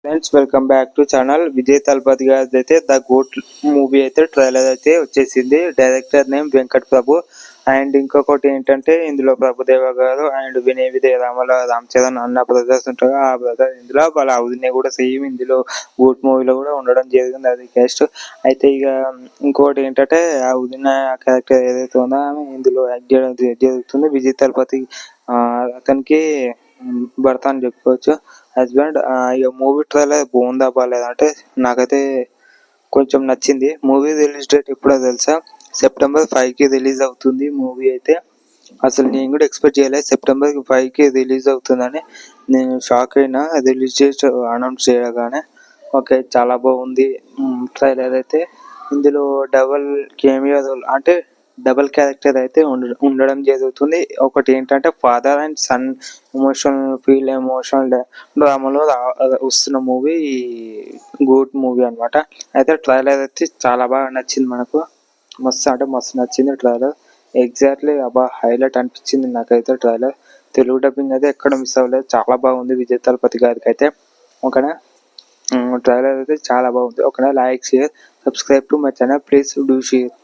Friends, welcome back to channel. Vijay Thalapathy గారి అయితే the GOAT movie అయితే ట్రైలర్ అయితే వచ్చేసింది. Director name Venkat Prabhu. And ఇంకొకటి ఏంటంటే ఇందులో ప్రభుదేవ గారు అండ్ వినయ్ విజయ్ రామ్ చరణ్ అన్న బ్రదర్స్ ఉంటారు. ఆ బ్రదర్ ఇందులో వాళ్ళ హౌస్ని కూడా సేమ్ ఇందులో గోట్ మూవీలో కూడా ఉండడం జరిగింది. అది క్యాస్ట్ అయితే ఇక ఇంకోటి ఏంటంటే ఆ ఉదిన క్యారెక్టర్ ఏదైతే ఉందో ఆమె ఇందులో యాక్ట్ చేయడం జరుగుతుంది. విజయ్ తలపతి అతనికి భర్త అని చెప్పుకోవచ్చు, హస్బెండ్. ఇక మూవీ ట్రైలర్ బాగుందా బాగాలేదా అంటే నాకైతే కొంచెం నచ్చింది. మూవీ రిలీజ్ డేట్ ఎప్పుడో తెలుసా? September 5కి రిలీజ్ అవుతుంది మూవీ అయితే. అసలు నేను కూడా ఎక్స్పెక్ట్ చేయలేదు September 5కి రిలీజ్ అవుతుందని. నేను షాక్ అయినా రిలీజ్ డేట్ అనౌన్స్ చేయగానే. ఓకే, చాలా బాగుంది ట్రైలర్ అయితే. ఇందులో డబల్ కెమియో రోల్ అంటే డబల్ క్యారెక్టర్ అయితే ఉండడం జరుగుతుంది. ఒకటి ఏంటంటే ఫాదర్ అండ్ సన్ ఎమోషనల్ డ్రామాలో వస్తున్న మూవీ గోట్ మూవీ అనమాట. అయితే ట్రైలర్ అయితే చాలా బాగా నచ్చింది మనకు. మస్తు అంటే మస్తు నచ్చింది ట్రైలర్. ఎగ్జాక్ట్లీ అబ్బా హైలైట్ అనిపించింది నాకైతే ట్రైలర్. తెలుగు డబ్బింగ్ అయితే ఎక్కడ మిస్ అవ్వలేదు, చాలా బాగుంది విజయ్ తలపతి గారికి అయితే. ఓకేనా, ట్రైలర్ అయితే చాలా బాగుంది. ఓకేనా, like share subscribe to my channel, please do share.